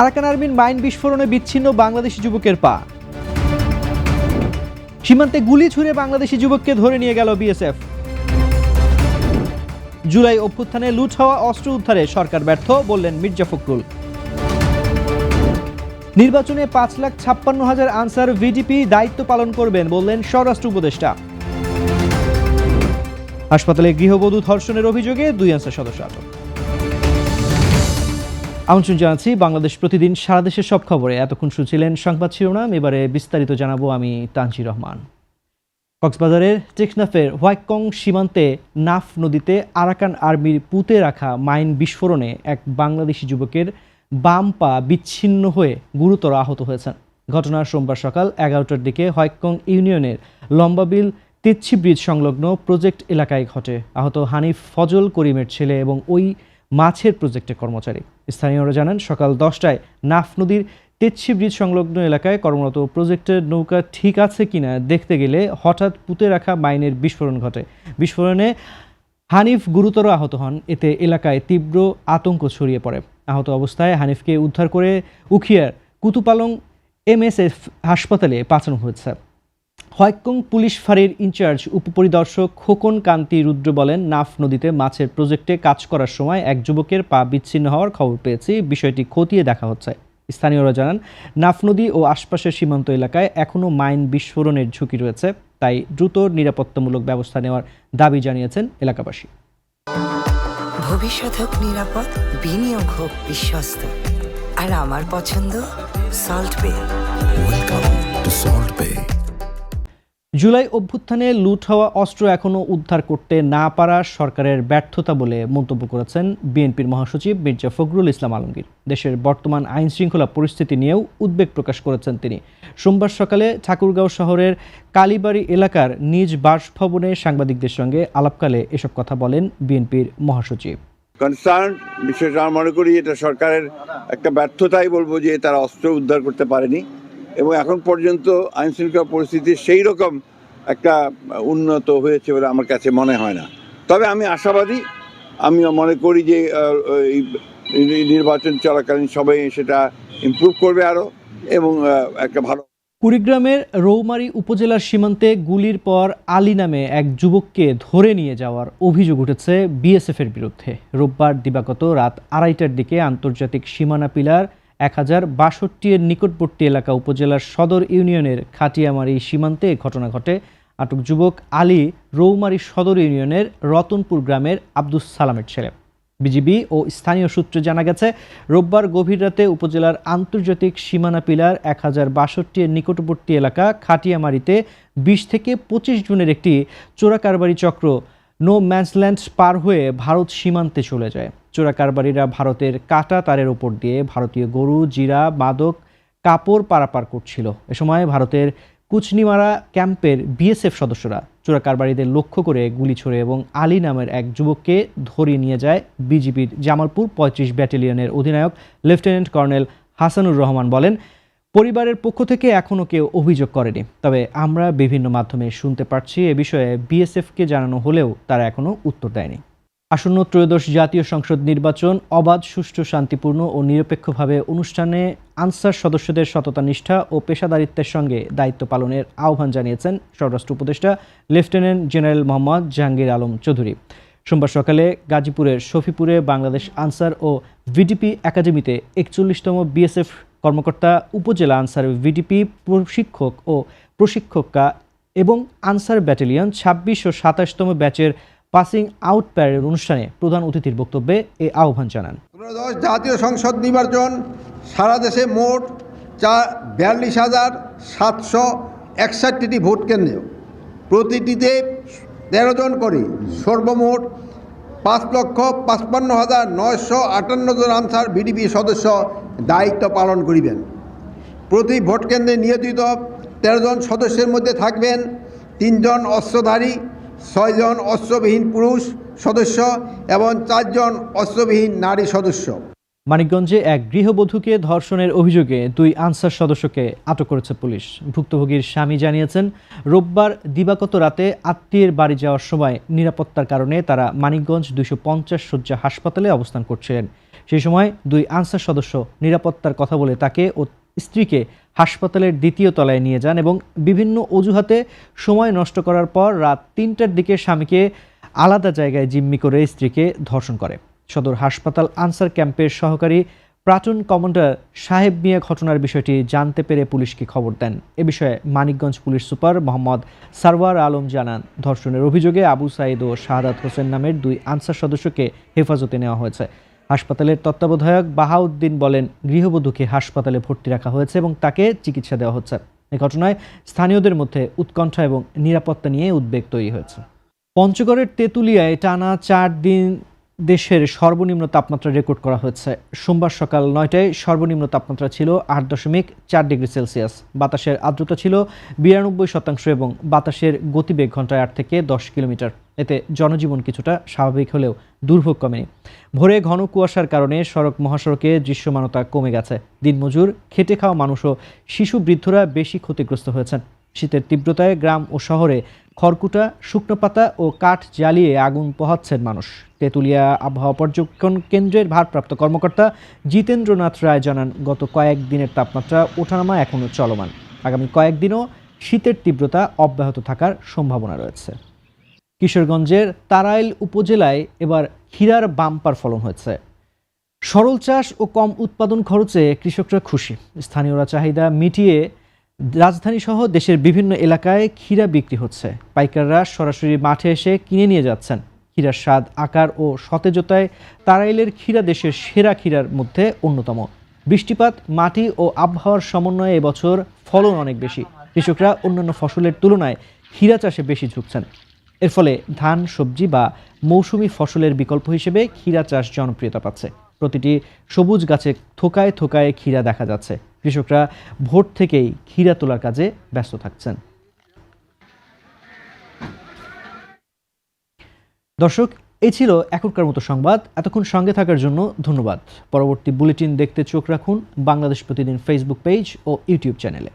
Arakan আর্মির mine বিস্ফোরণে বিচ্ছিন্ন বাংলাদেশি যুবকের পা। সীমান্তে গুলি ছুড়ে বাংলাদেশি যুবককে ধরে নিয়ে গেল বিএসএফ। জুলাই অভ্যুত্থানে লুট হওয়া অস্ত্র উদ্ধারে সরকার ব্যর্থ, বললেন মির্জা ফখরুল। নির্বাচনে 5,56,000 আনসার ভিডিপি দায়িত্ব পালন করবেন, বললেন স্বরাষ্ট্র উপদেষ্টা। হাসপাতালে গৃহবধূ ধর্ষণের অভিযোগে 2 আনসার সদস্য আটক। আমন্ত্রণ জানাচ্ছি বাংলাদেশ প্রতিদিন সারা দেশের সব খবরে। এতক্ষণ শুনছিলেন সংবাদ শিরোনাম, এবারে বিস্তারিত জানাবো আমি তানজির রহমান। কক্সবাজারের টেকনাফের হোয়াইকং সীমান্তে নাফ নদীতে আরাকান আর্মির পুঁতে রাখা মাইন বিস্ফোরণে এক বাংলাদেশি যুবকের বাম পা বিচ্ছিন্ন হয়ে গুরুতর আহত হয়েছেন। ঘটনা সোমবার সকাল 11টার দিকে হোয়াইকং ইউনিয়নের লম্বাবিল তেচ্ছি ব্রিজ সংলগ্ন প্রজেক্ট এলাকায় ঘটে। আহত হানিফ ফজল করিমের ছেলে এবং ওই মাছের প্রজেক্টের কর্মচারী। স্থানীয়রা জানান, সকাল 10টায় নাফ নদীর তেচ্ছি ব্রিজ সংলগ্ন এলাকায় কর্মরত প্রজেক্টের নৌকা ঠিক আছে কিনা দেখতে গেলে হঠাৎ পুঁতে রাখা মাইনের বিস্ফোরণ ঘটে। বিস্ফোরণে হানিফ গুরুতর আহত হন। এতে এলাকায় তীব্র আতঙ্ক ছড়িয়ে পড়ে। আহত অবস্থায় হানিফকে উদ্ধার করে উখিয়ার কুতুপালং MSF হাসপাতালে পাঠানো হয়েছে। হোয়াইকং পুলিশ ফাঁড়ির ইনচার্জ উপপরিদর্শক খোকন কান্তি রুদ্র বলেন, নাফ নদীতে মাছের প্রজেক্টে কাজ করার সময় এক যুবকের পা বিচ্ছিন্ন হওয়ার খবর পেয়েছি, বিষয়টি খতিয়ে দেখা হচ্ছে। স্থানীয়রা জানান, নাফ নদী ও আশপাশের সীমান্ত এলাকায় এখনও মাইন বিস্ফোরণের ঝুঁকি রয়েছে, তাই দ্রুত নিরাপত্তামূলক ব্যবস্থা নেওয়ার দাবি জানিয়েছেন এলাকাবাসী। ভবিষ্যৎ হোক নিরাপদ, বিনিয়োগ হোক বিশ্বস্ত, আর আমার পছন্দ সল্ট বে। ওয়েলকাম টু সল্ট বে। জুলাই অভ্যুত্থানে লুট হওয়া অস্ত্র এখনও উদ্ধার করতে না পারা সরকারের ব্যর্থতা বলে মন্তব্য করেছেন বিএনপির মহাসচিব মির্জা ফখরুল ইসলাম আলমগীর। দেশের বর্তমান আইন শৃঙ্খলা পরিস্থিতি নিয়েও উদ্বেগ প্রকাশ করেছেন তিনি। সোমবার সকালে ঠাকুরগাঁও শহরের কালীবাড়ি এলাকার নিজ বাসভবনে সাংবাদিকদের সঙ্গে আলাপকালে এসব কথা বলেন বিএনপির মহাসচিব। কনসার্ন বিশেষ আমি মনে করি এটা সরকারের একটা ব্যর্থতাই বলবো যে তারা অস্ত্র উদ্ধার করতে পারেনি এবং এখন পর্যন্ত আইন শৃঙ্খলা পরিস্থিতি সেই রকম একটা উন্নত হয়েছে বলে আমার কাছে মনে হয় না। তবে আমি আশাবাদী, আমি মনে করি যে নির্বাচন চলাকালীন সবাই সেটা ইমপ্রুভ করবে আরও এবং একটা ভালো। কুড়িগ্রামের রৌমারী উপজেলার সীমান্তে গুলির পর আলী নামে এক যুবককে ধরে নিয়ে যাওয়ার অভিযোগ উঠেছে বিএসএফের বিরুদ্ধে। রোববার দিবাগত রাত 2:30টার দিকে আন্তর্জাতিক সীমানা পিলার 1062 এর নিকটবর্তী এলাকা উপজেলার সদর ইউনিয়নের খাটিয়ামারি সীমান্তে ঘটনা ঘটে। আটক যুবক আলী রৌমারী সদর ইউনিয়নের রতনপুর গ্রামের আব্দুস সালামের ছেলে। বিজিবি ও স্থানীয় সূত্রে জানা গেছে, রোববার গভীর রাতে উপজেলার আন্তর্জাতিক সীমানা পিলার 1062 এর নিকটবর্তী এলাকা খাটিয়ামারিতে 20 থেকে 25 জনের একটি চোরাকারবারি চক্র নো ম্যান্সল্যান্ড পার হয়ে ভারত সীমান্তে চলে যায়। চোরাকারবারিরা ভারতের কাটা তারের ওপর দিয়ে ভারতীয় গরু, জিরা, মাদক, কাপড় পারাপার করছিল। এ সময় ভারতের কুচনিমারা ক্যাম্পের বিএসএফ সদস্যরা চোরাকারবারিদের লক্ষ্য করে গুলি ছোড়ে এবং আলী নামের এক যুবককে ধরিয়ে নিয়ে যায়। বিজিবির জামালপুর 35 ব্যাটালিয়নের অধিনায়ক লেফটেন্যান্ট কর্নেল হাসানুর রহমান বলেন, পরিবারের পক্ষ থেকে এখনও কেউ অভিযোগ করেনি, তবে আমরা বিভিন্ন মাধ্যমে শুনতে পারছি এ বিষয়ে বিএসএফকে জানানো হলেও তারা এখনও উত্তর দেয়নি। আসন্ন ত্রয়োদশ জাতীয় সংসদ নির্বাচন অবাধ, সুষ্ঠু, শান্তিপূর্ণ ও নিরপেক্ষভাবে অনুষ্ঠানে আনসার সদস্যদের সততা, নিষ্ঠা ও পেশাদারিত্বের সঙ্গে দায়িত্ব পালনের আহ্বান জানিয়েছেন স্বরাষ্ট্র উপদেষ্টা লেফটেন্যান্ট জেনারেল মোহাম্মদ জাহাঙ্গীর আলম চৌধুরী। সোমবার সকালে গাজীপুরের শফিপুরে বাংলাদেশ আনসার ও ভিডিপি একাডেমিতে 41তম বিএসএফ কর্মকর্তা, উপজেলা আনসার ভিডিপি প্রশিক্ষক ও প্রশিক্ষকা এবং আনসার ব্যাটালিয়ন 26 ও 27তম ব্যাচের পাসিং আউট প্যারেড অনুষ্ঠানে প্রধান অতিথির বক্তব্যে এই আহ্বান জানান। জাতীয় সংসদ নির্বাচন সারা দেশে মোট 42,761টি ভোট কেন্দ্র, প্রতিটিতে 13 জন করে সর্বমোট 5,55,958 জন আনসার ভিডিপি সদস্য দায়িত্ব পালন করিবেন। প্রতি ভোট কেন্দ্রে নিয়োজিত 13 জন সদস্যের মধ্যে থাকবেন 3 জন অস্ত্রধারী, 6 জন অস্ত্রবিহীন পুরুষ সদস্য এবং 4 জন অস্ত্রবিহীন নারী সদস্য। মানিকগঞ্জে এক গৃহবধূকে ধর্ষণের অভিযোগে 2 আনসার সদস্যকে আটক করেছে পুলিশ। ভুক্তভোগীর স্বামী জানিয়েছেন, রোববার দিবাগত রাতে আত্মীয়ের বাড়ি যাওয়ার সময় নিরাপত্তার কারণে তারা মানিকগঞ্জ 250 শয্যা হাসপাতালে অবস্থান করছিলেন। সেই সময় দুই আনসার সদস্য নিরাপত্তার কথা বলে তাকে ও স্ত্রীকে হাসপাতালের দ্বিতীয় তলায় নিয়ে যান এবং বিভিন্ন অজুহাতে সময় নষ্ট করার পর রাত 3টার দিকে স্বামীকে আলাদা জায়গায় জিম্মি করে স্ত্রীকে ধর্ষণ করে। সদর হাসপাতাল আনসার ক্যাম্পের সহকারী প্লাটুন কমান্ডার সাহেব মিয়া ঘটনার বিষয়টি জানতে পেরে পুলিশকে খবর দেন। এ বিষয়ে মানিকগঞ্জ পুলিশ সুপার মোহাম্মদ সারওয়ার আলম জানান, ধর্ষণের অভিযোগে আবু সাইদ ও শাহাদাত হোসেন নামের দুই আনসার সদস্যকে হেফাজতে নেওয়া হয়েছে। হাসপাতালের তত্ত্বাবধায়ক বাহাউদ্দিন বলেন, গৃহবধূকে হাসপাতালে ভর্তি রাখা হয়েছে এবং তাকে চিকিৎসা দেওয়া হচ্ছে। এ ঘটনায় স্থানীয়দের মধ্যে উৎকণ্ঠা এবং নিরাপত্তা নিয়ে উদ্বেগ তৈরি হয়েছে। পঞ্চগড়ের তেঁতুলিয়ায় টানা 4 দিন দেশের সর্বনিম্ন তাপমাত্রা রেকর্ড করা হয়েছে। সোমবার সকাল 9টায় সর্বনিম্ন তাপমাত্রা ছিল 8.4 ডিগ্রি সেলসিয়াস। বাতাসের আর্দ্রতা ছিল 92% এবং বাতাসের গতিবেগ ঘন্টায় 8 থেকে 10 কিলোমিটার। এতে জনজীবন কিছুটা স্বাভাবিক হলেও দুর্ভোগ কমেনি। ভোরে ঘন কুয়াশার কারণে সড়ক মহাসড়কে দৃশ্যমানতা কমে গেছে। দিনমজুর, খেটে খাওয়া মানুষ ও শিশু বৃদ্ধরা বেশি ক্ষতিগ্রস্ত হয়েছেন। শীতের তীব্রতায় গ্রাম ও শহরে খড়কুটা, শুকনো পাতা ও কাঠ জ্বালিয়ে আগুন পোহাচ্ছেন মানুষ। তেঁতুলিয়া আবহাওয়া পর্যবেক্ষণ কেন্দ্রের ভারপ্রাপ্ত কর্মকর্তা জিতেন্দ্রনাথ রায় জানান, গত কয়েকদিনের তাপমাত্রা ওঠানামা এখনও চলমান। আগামী কয়েকদিনও শীতের তীব্রতা অব্যাহত থাকার সম্ভাবনা রয়েছে। কিশোরগঞ্জের তারাইল উপজেলায় এবার ক্ষীরার বাম্পার ফলন হয়েছে। সরল চাষ ও কম উৎপাদন খরচে কৃষকরা খুশি। স্থানীয়রা চাহিদা মিটিয়ে রাজধানী সহ দেশের বিভিন্ন এলাকায় ক্ষীরা বিক্রি হচ্ছে। পাইকাররা সরাসরি মাঠে এসে কিনে নিয়ে যাচ্ছেন। ক্ষীরার স্বাদ, আকার ও সতেজতায় তারাইলের ক্ষীরা দেশের সেরা ক্ষীরার মধ্যে অন্যতম। বৃষ্টিপাত, মাটি ও আবহাওয়ার সমন্বয়ে এবছর ফলন অনেক বেশি। কৃষকরা অন্যান্য ফসলের তুলনায় ক্ষীরা চাষে বেশি ঝুঁকছেন। এর ফলে ধান, সবজি বা মৌসুমি ফসলের বিকল্প হিসেবে ক্ষীরা চাষ জনপ্রিয়তা পাচ্ছে। প্রতিটি সবুজ গাছে থোকায় থোকায় ক্ষীরা দেখা যাচ্ছে। কৃষকরা ভোর থেকেই ক্ষীরা তোলার কাজে ব্যস্ত থাকছেন। দর্শক, এই ছিল এখনকার মতো সংবাদ। এতক্ষণ সঙ্গে থাকার জন্য ধন্যবাদ। পরবর্তী বুলেটিন দেখতে চোখ রাখুন বাংলাদেশ প্রতিদিন ফেসবুক পেজ ও ইউটিউব চ্যানেলে।